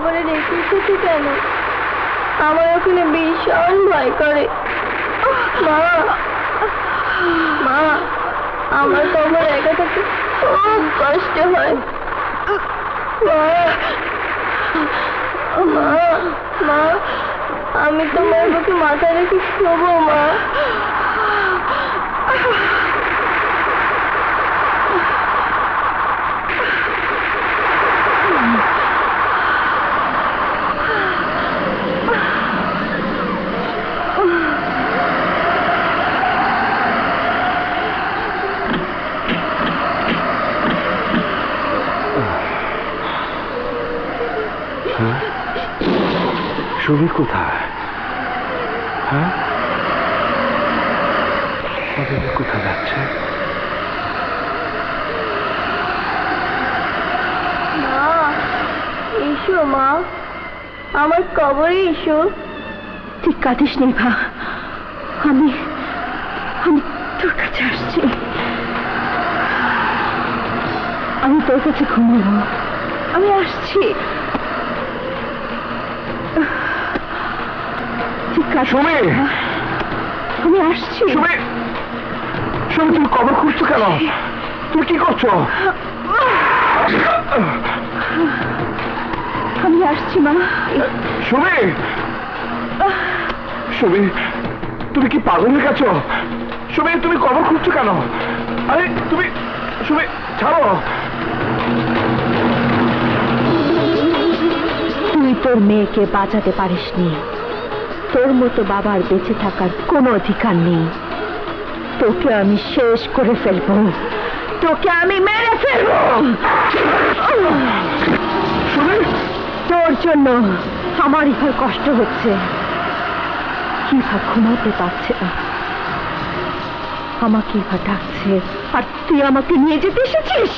কবরে রেখে এসেছি কেন? আমার ওখানে ভীষণ ভয় করে। মা, মা, আমার কবর একা থাকতে খুব কষ্ট হয়। মা, মা, মা, আমি তোমার বুকে মাথা রেখে শোবো মা। সুমি কোথায়? হ্যাঁ, কোথায় যাচ্ছে? মা, এসো মা, আমার কবরে এসো। তুই কাঁদিস নেই ভা, আমি আমি তোর কাছে আসছি। আমি তোর কাছে ঘুমাবো, আমি আসছি। সুমি, আমি আসছি। সুমি, সুমি, তুমি কবর খুঁজছো কেন? তুমি কি করছো? আমি আসছি মা। সুমি, সুমি, তুমি কি পাগল হয়ে গেছো? সুমি, তুমি কবর খুঁজছো কেন? আরে তুমি, সুমি, ছাড়ো। তুই তোর মেয়েকে বাঁচাতে পারিসনি। তোর মতো বাবার বেঁচে থাকার কোনো অধিকার নেই। তোকে আমি শেষ করে ফেলবো, তোকে আমি মেরে ফেলবো। তোর জন্য আমার ইহার কষ্ট হচ্ছে, ইহা ঘুমাতে পারছে না, আমাকে ইহা ডাকছে, আর তুই আমাকে নিয়ে যেতে এসেছিস।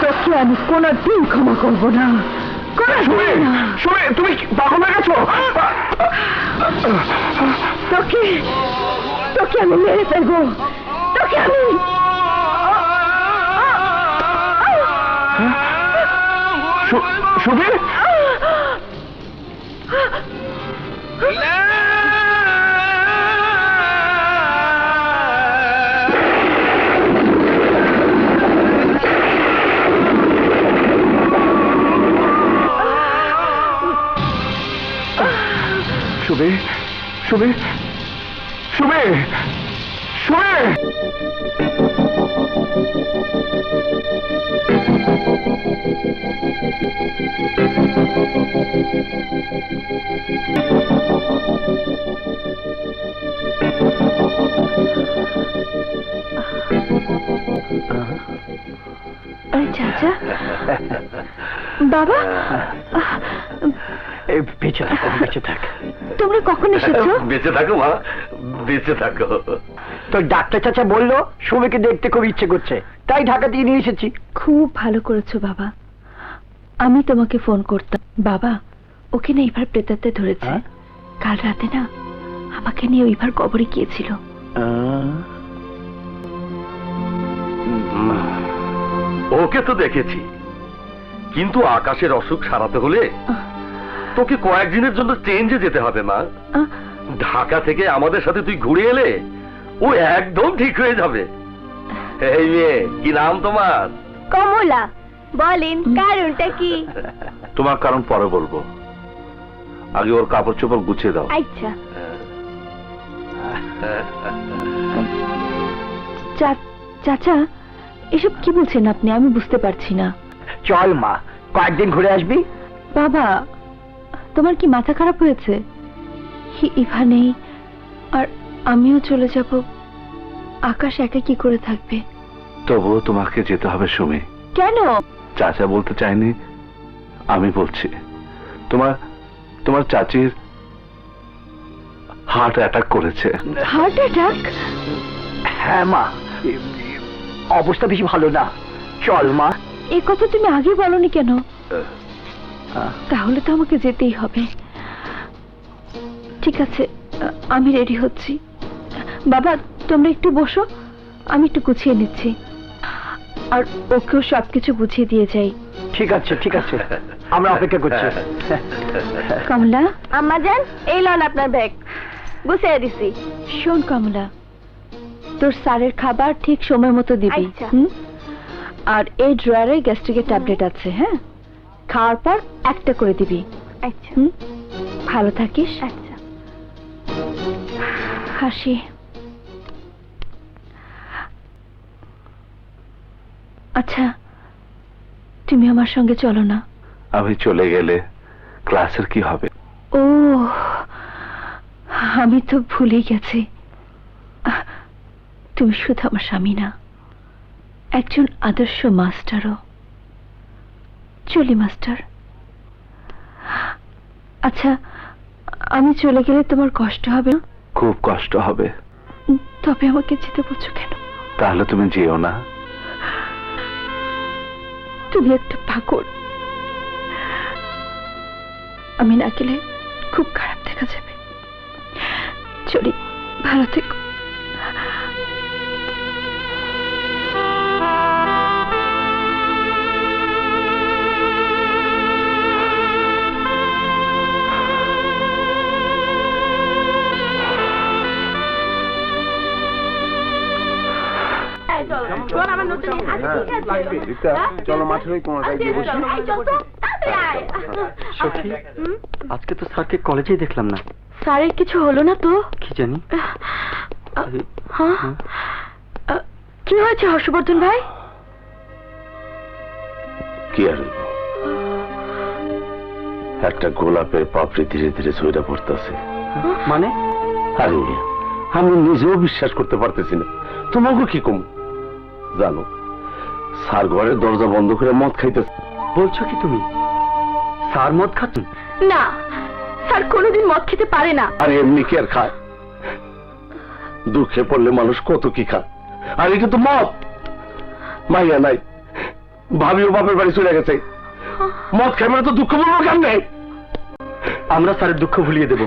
তোকে আমি কোনোদিন ক্ষমা করবো না। তুমি পাগল হয়ে গেছো? তোকে তোকে আমি মেরে ফেলবো, তোকে আমি। সুবীর, সুবীর, সুবীর, সুবীর, সুবীর। চাচা, বাবা, বেঁচে থাক। তোমরা কখন এসেছো? বেঁচে থাকো মা, বেঁচে থাকো। তো ডাক্তার চাচা বললো সুমিকে দেখতে খুব ইচ্ছে করছে, তাই ঢাকা দিয়ে নিয়ে এসেছি। খুব ভালো করেছো বাবা, আমি তোমাকে ফোন করতাম। বাবা, ওকে না এবার প্রেতাত্মা ধরেছে। কাল রাতে না আমাকে নিয়ে ওইবার কবরে গিয়েছিল। ওকে তো দেখেছি, কিন্তু আকাশের অসুখ সারাতে হলে তোকে কয়েকদিনের জন্য চেঞ্জে যেতে হবে মা। ঢাকা থেকে আমাদের সাথে তুই ঘুরে এলে ও একদম ঠিক হয়ে যাবে। এই মেয়ে, কি নাম তোমার? কমলা। বলেন কারণটা কি? তোমার কারণ পরে বলবো, আগে ওর কাপড় চোপড় গুছিয়ে দাও। আচ্ছা। চাচা, এসব কি বলছেন আপনি? আমি বুঝতে পারছি না। চল মা, কয়েকদিন ঘুরে আসবি। বাবা, তোমার কি মাথা খারাপ হয়েছে? ইভা নেই, আর আমিও চলে যাব। আকাশ একা কি করে থাকবে? তবুও তোমাকে যেতে হবে সুমি। কেন? চাচা বলতে চাইনি, আমি বলছি। তোমার চাচির হার্ট অ্যাটাক করেছে। Heart attack? হ্যাঁ মা, অবস্থা বেশি ভালো না। চল মা। এই কথা তুমি আগে বলনি কেন? তাহলে তো আমাকে যেতেই হবে। ঠিক আছে, আমি রেডি হচ্ছি। বাবা, তোমরা একটু বসো, আমি একটু গুছিয়ে নিচ্ছি। আর ওকেও সবকিছু বুঝিয়ে দিয়ে যাই। ঠিক আছে ঠিক আছে, আমরা অপেক্ষা করছি। কমলা, আম্মা যান, এই লন আপনার ব্যাগ, গুছিয়ে দিছি। শোন কমলা, তোর স্যারের খাবার ঠিক সময় মতো দিবি। আচ্ছা। হুম? আর এই ড্রয়ারে গ্যাস্ট্রিকের ট্যাবলেট আছে, হ্যাঁ? খাওয়ার পর একটা করে দিবি। আচ্ছা হুম? ভালো থাকিস। আচ্ছা। হাসি। আচ্ছা, তুমি আমার সঙ্গে চলো না? আমি চলে গেলে ক্লাসের কি হবে? ও, আমি তো ভুলে গেছি, তুমি শুধু আমার স্বামী না, একজন আদর্শ মাস্টারও। চলি মাস্টার। আচ্ছা, আমি চলে গেলে তোমার কষ্ট হবে না? খুব কষ্ট হবে। তবে আমাকে যেতে বলছো কেন? তাহলে তুমি যেও না। তুমি একটা পাগল, আমি না গেলে খুব খারাপ দেখা যাবে। চলি, ভালো থেকো। চলো মাঠে তোমার গায়ে দিয়ে বসি। সখী, আজকে তো স্যারকে কলেজেই দেখলাম না। স্যারের কিছু হলো না তো? কি জানি। হ্যাঁ, কি হয়েছে হর্ষবর্ধন ভাই? কি আর হইব? একটা গোলাপের পাপড়ি ধীরে ধীরে সইরা পড়তেছে। মানে? আরে আমি নিজেও বিশ্বাস করতে পারতেছি না, তোমাকে কি কম জানো? স্যার ঘরের দরজা বন্ধ করে মদ খাইতেছে। বলছো কি তুমি? স্যার মদ খাচ্ছেন? না, স্যার কোনোদিন মদ খেতে পারে না। আর এমনি কি আর খায়? দুঃখে পড়লে মানুষ কত কি খায়, আর এটা তো মদ। মাইয়া নাই, ভাবিও বাপের বাড়ি চলে গেছে, মদ খাই মানে তো দুঃখ বলবো কেমনে? আমরা স্যারের দুঃখ ভুলিয়ে দেব।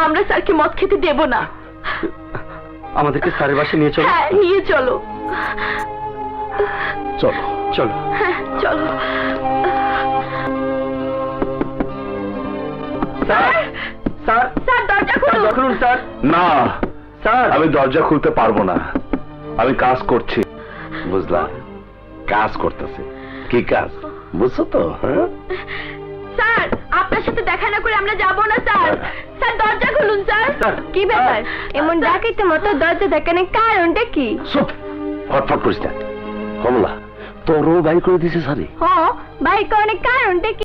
আমরা স্যারকে মদ খেতে দেব না। আমাদেরকে স্যারের বাসায় নিয়ে চলো। হ্যাঁ, নিয়ে চলো। চলো চলো। হ্যাঁ, চলো। স্যার, স্যার, স্যার, দরজা স্যার, খুলুন। খুলুন স্যার। না, স্যার, আমি দরজা খুলতে পারবো না, আমি কাজ করছি। বুঝলা? কাজ করতেছে। কি কাজ বুঝছো তো? হ্যাঁ, স্যার, আপনার সাথে দেখা না করে আমরা যাব না স্যার। স্যার, দরজা খুলুন স্যার। স্যার, কি ব্যাপার, এমন ডাকাইতে মতো দরজা দেখানোর কারণটা কি? চুপ, ফটফট করিস না। কমলা, তোরও বাই করে দিছে সারি। হ্যাঁ, বাইক অনেক কারণটা কি?